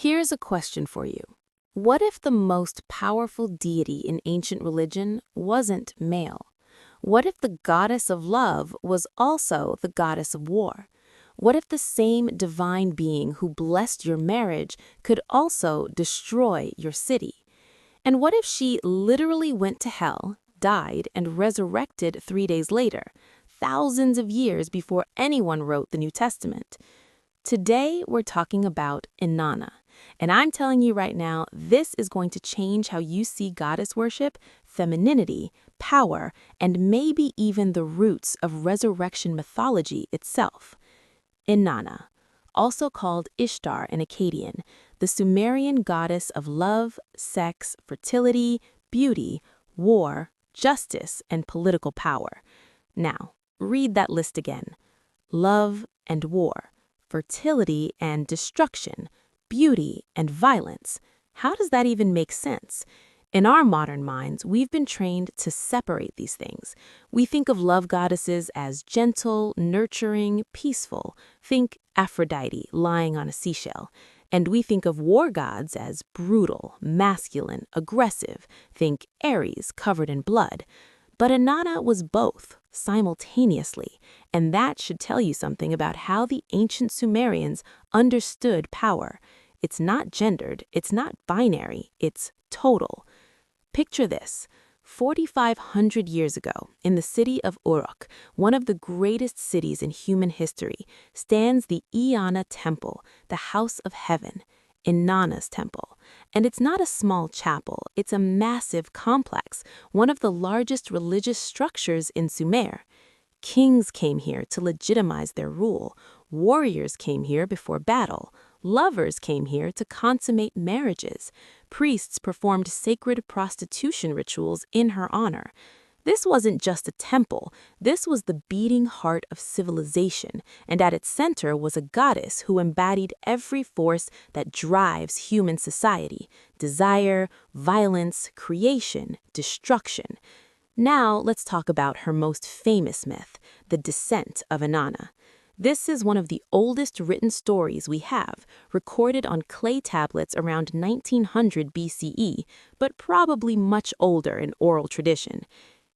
Here's a question for you. What if the most powerful deity in ancient religion wasn't male? What if the goddess of love was also the goddess of war? What if the same divine being who blessed your marriage could also destroy your city? And what if she literally went to hell, died, and resurrected 3 days later, thousands of years before anyone wrote the New Testament? Today, we're talking about Inanna. And I'm telling you right now, this is going to change how you see goddess worship, femininity, power, and maybe even the roots of resurrection mythology itself. Inanna, also called Ishtar in Akkadian, the Sumerian goddess of love, sex, fertility, beauty, war, justice, and political power. Now, read that list again. Love and war, fertility and destruction, beauty and violence. How does that even make sense? In our modern minds, we've been trained to separate these things. We think of love goddesses as gentle, nurturing, peaceful. Think Aphrodite lying on a seashell. And we think of war gods as brutal, masculine, aggressive. Think Ares covered in blood. But Inanna was both, simultaneously, and that should tell you something about how the ancient Sumerians understood power. It's not gendered, it's not binary, it's total. Picture this. 4,500 years ago, in the city of Uruk, one of the greatest cities in human history, stands the Inanna Temple, the House of Heaven, Inanna's temple. And it's not a small chapel, it's a massive complex, one of the largest religious structures in Sumer. Kings came here to legitimize their rule, warriors came here before battle, lovers came here to consummate marriages, priests performed sacred prostitution rituals in her honor. This wasn't just a temple, this was the beating heart of civilization, and at its center was a goddess who embodied every force that drives human society: desire, violence, creation, destruction. Now let's talk about her most famous myth, the descent of Inanna. This is one of the oldest written stories we have, recorded on clay tablets around 1900 BCE, but probably much older in oral tradition.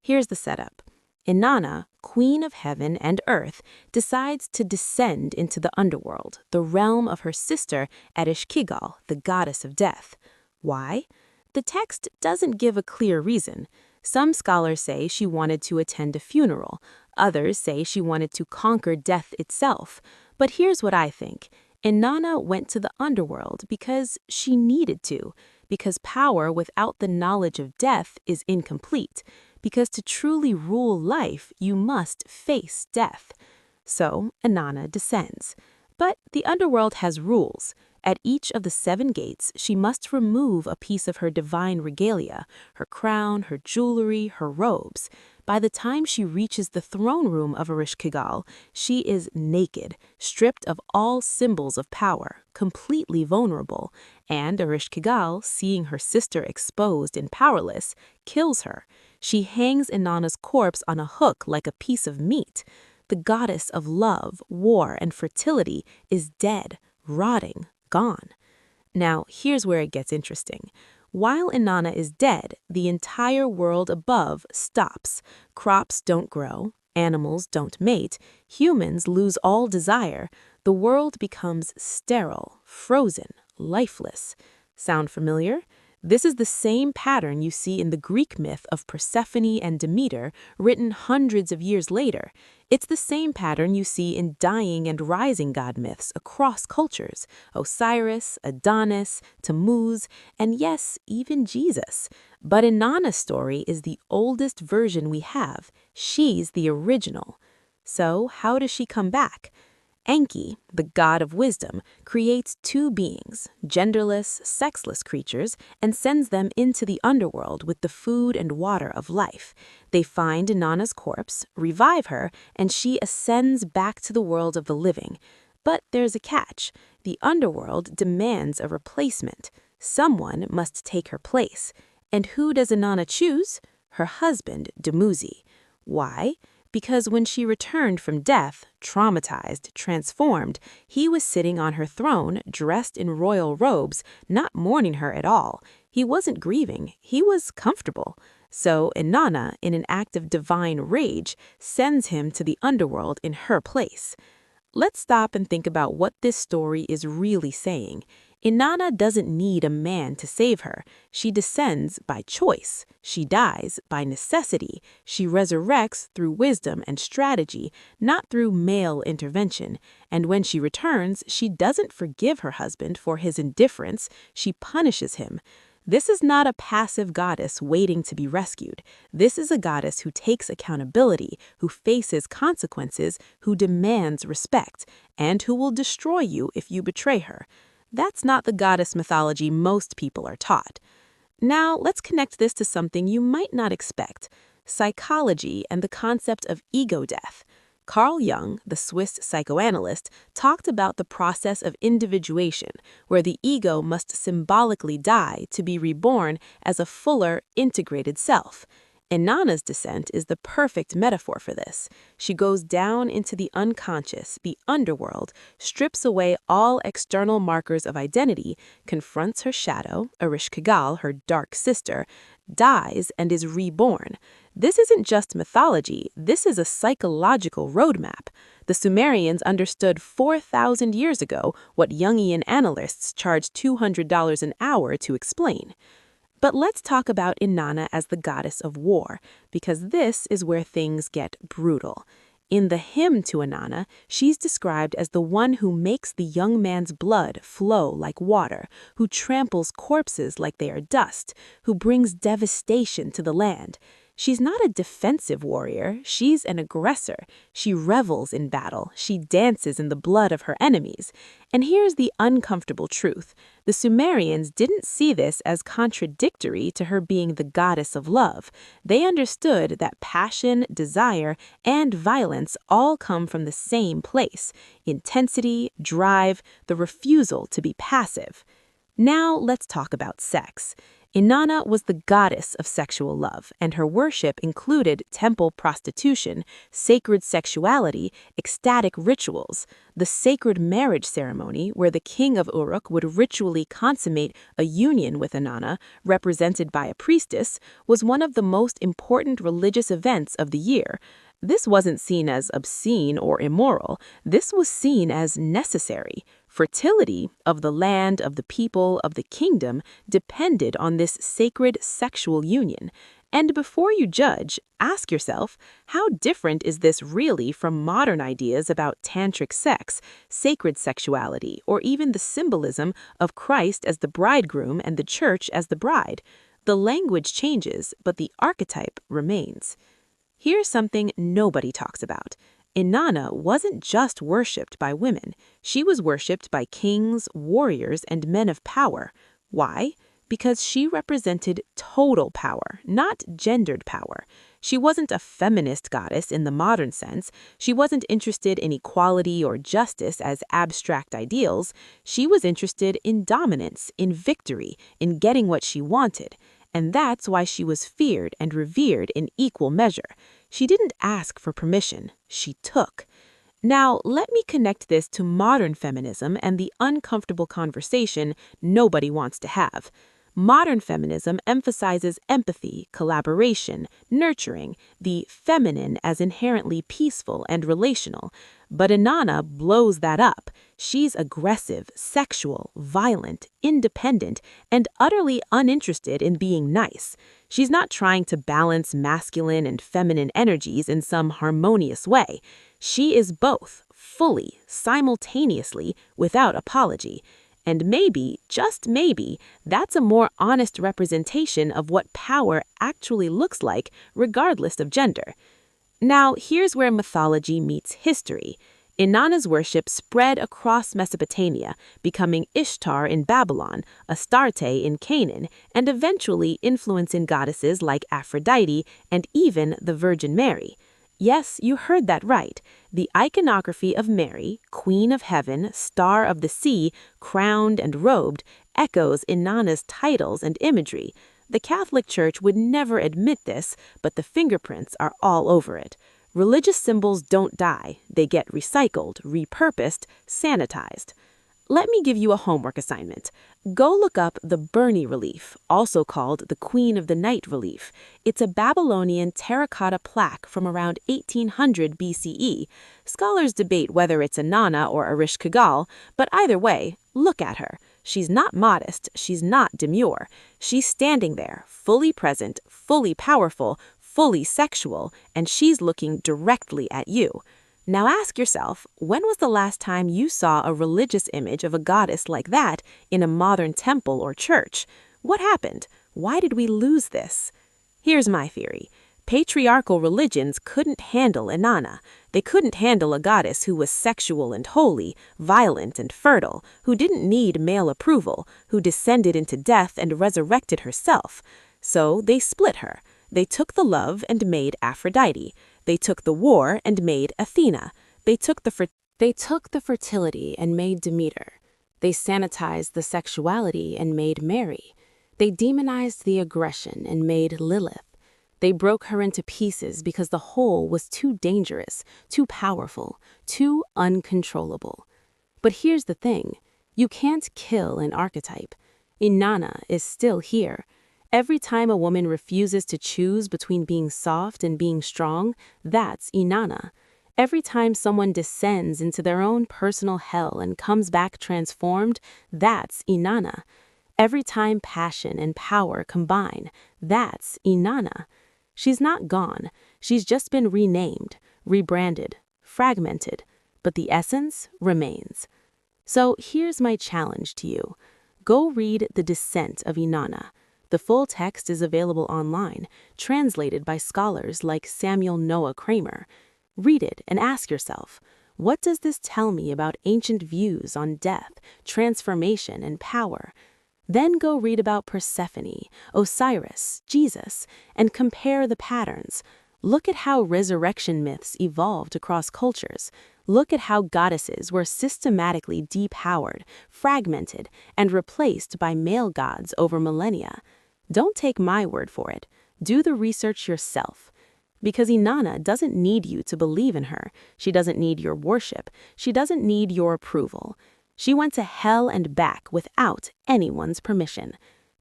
Here's the setup. Inanna, queen of heaven and earth, decides to descend into the underworld, the realm of her sister Ereshkigal, the goddess of death. Why? The text doesn't give a clear reason. Some scholars say she wanted to attend a funeral. Others say she wanted to conquer death itself. But here's what I think. Inanna went to the underworld because she needed to, because power without the knowledge of death is incomplete, because to truly rule life, you must face death. So Inanna descends. But the underworld has rules. At each of the 7 gates, she must remove a piece of her divine regalia, her crown, her jewelry, her robes. By the time she reaches the throne room of Ereshkigal, she is naked, stripped of all symbols of power, completely vulnerable, and Ereshkigal, seeing her sister exposed and powerless, kills her. She hangs Inanna's corpse on a hook like a piece of meat. The goddess of love, war, and fertility is dead, rotting, gone. Now, here's where it gets interesting. While Inanna is dead, the entire world above stops. Crops don't grow, animals don't mate, humans lose all desire. The world becomes sterile, frozen, lifeless. Sound familiar? This is the same pattern you see in the Greek myth of Persephone and Demeter, written hundreds of years later. It's the same pattern you see in dying and rising god myths across cultures: Osiris, Adonis, Tammuz, and yes, even Jesus. But Inanna's story is the oldest version we have. She's the original. So how does she come back? Enki, the god of wisdom, creates 2 beings, genderless, sexless creatures, and sends them into the underworld with the food and water of life. They find Inanna's corpse, revive her, and she ascends back to the world of the living. But there's a catch. The underworld demands a replacement. Someone must take her place. And who does Inanna choose? Her husband, Dumuzi. Why? Because when she returned from death, traumatized, transformed, he was sitting on her throne, dressed in royal robes, not mourning her at all. He wasn't grieving, he was comfortable. So Inanna, in an act of divine rage, sends him to the underworld in her place. Let's stop and think about what this story is really saying. Inanna doesn't need a man to save her. She descends by choice. She dies by necessity. She resurrects through wisdom and strategy, not through male intervention. And when she returns, she doesn't forgive her husband for his indifference. She punishes him. This is not a passive goddess waiting to be rescued. This is a goddess who takes accountability, who faces consequences, who demands respect, and who will destroy you if you betray her. That's not the goddess mythology most people are taught. Now, let's connect this to something you might not expect: psychology and the concept of ego death. Carl Jung, the Swiss psychoanalyst, talked about the process of individuation, where the ego must symbolically die to be reborn as a fuller, integrated self. Inanna's descent is the perfect metaphor for this. She goes down into the unconscious, the underworld, strips away all external markers of identity, confronts her shadow, Ereshkigal, her dark sister, dies, and is reborn. This isn't just mythology, this is a psychological roadmap. The Sumerians understood 4,000 years ago what Jungian analysts charge $200 an hour to explain. But let's talk about Inanna as the goddess of war, because this is where things get brutal. In the hymn to Inanna, she's described as the one who makes the young man's blood flow like water, who tramples corpses like they are dust, who brings devastation to the land. She's not a defensive warrior, she's an aggressor. She revels in battle, she dances in the blood of her enemies. And here's the uncomfortable truth. The Sumerians didn't see this as contradictory to her being the goddess of love. They understood that passion, desire, and violence all come from the same place: intensity, drive, the refusal to be passive. Now let's talk about sex. Inanna was the goddess of sexual love, and her worship included temple prostitution, sacred sexuality, ecstatic rituals. The sacred marriage ceremony, where the king of Uruk would ritually consummate a union with Inanna, represented by a priestess, was one of the most important religious events of the year. This wasn't seen as obscene or immoral. This was seen as necessary. Fertility of the land, of the people, of the kingdom depended on this sacred sexual union. And before you judge, ask yourself, how different is this really from modern ideas about tantric sex, sacred sexuality, or even the symbolism of Christ as the bridegroom and the church as the bride? The language changes, but the archetype remains. Here's something nobody talks about. Inanna wasn't just worshipped by women. She was worshipped by kings, warriors, and men of power. Why? Because she represented total power, not gendered power. She wasn't a feminist goddess in the modern sense. She wasn't interested in equality or justice as abstract ideals. She was interested in dominance, in victory, in getting what she wanted. And that's why she was feared and revered in equal measure. She didn't ask for permission, she took. Now, let me connect this to modern feminism and the uncomfortable conversation nobody wants to have. Modern feminism emphasizes empathy, collaboration, nurturing, the feminine as inherently peaceful and relational. But Inanna blows that up. She's aggressive, sexual, violent, independent, and utterly uninterested in being nice. She's not trying to balance masculine and feminine energies in some harmonious way. She is both, fully, simultaneously, without apology. And maybe, just maybe, that's a more honest representation of what power actually looks like, regardless of gender. Now, here's where mythology meets history. Inanna's worship spread across Mesopotamia, becoming Ishtar in Babylon, Astarte in Canaan, and eventually influencing goddesses like Aphrodite and even the Virgin Mary. Yes, you heard that right. The iconography of Mary, Queen of Heaven, Star of the Sea, crowned and robed, echoes Inanna's titles and imagery. The Catholic Church would never admit this, but the fingerprints are all over it. Religious symbols don't die. They get recycled, repurposed, sanitized. Let me give you a homework assignment. Go look up the Burney relief, also called the Queen of the Night relief. It's a Babylonian terracotta plaque from around 1800 BCE. Scholars debate whether it's Inanna or Ereshkigal, but either way, look at her. She's not modest, she's not demure. She's standing there, fully present, fully powerful, fully sexual, and she's looking directly at you. Now ask yourself, when was the last time you saw a religious image of a goddess like that in a modern temple or church? What happened? Why did we lose this? Here's my theory. Patriarchal religions couldn't handle Inanna. They couldn't handle a goddess who was sexual and holy, violent and fertile, who didn't need male approval, who descended into death and resurrected herself. So they split her. They took the love and made Aphrodite. They took the war and made Athena. They took the fertility and made Demeter. They sanitized the sexuality and made Mary. They demonized the aggression and made Lilith. They broke her into pieces because the whole was too dangerous, too powerful, too uncontrollable. But here's the thing. You can't kill an archetype. Inanna is still here. Every time a woman refuses to choose between being soft and being strong, that's Inanna. Every time someone descends into their own personal hell and comes back transformed, that's Inanna. Every time passion and power combine, that's Inanna. She's not gone. She's just been renamed, rebranded, fragmented, but the essence remains. So here's my challenge to you. Go read The Descent of Inanna. The full text is available online, translated by scholars like Samuel Noah Kramer. Read it and ask yourself, what does this tell me about ancient views on death, transformation, and power? Then go read about Persephone, Osiris, Jesus, and compare the patterns. Look at how resurrection myths evolved across cultures. Look at how goddesses were systematically depowered, fragmented, and replaced by male gods over millennia. Don't take my word for it. Do the research yourself. Because Inanna doesn't need you to believe in her. She doesn't need your worship. She doesn't need your approval. She went to hell and back without anyone's permission.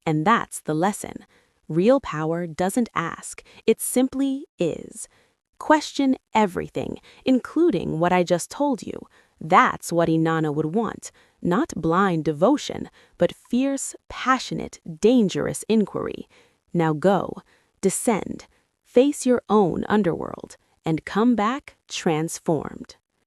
And that's the lesson. Real power doesn't ask. It simply is. Question everything, including what I just told you. That's what Inanna would want. Not blind devotion, but fierce, passionate, dangerous inquiry. Now go, descend, face your own underworld, and come back transformed.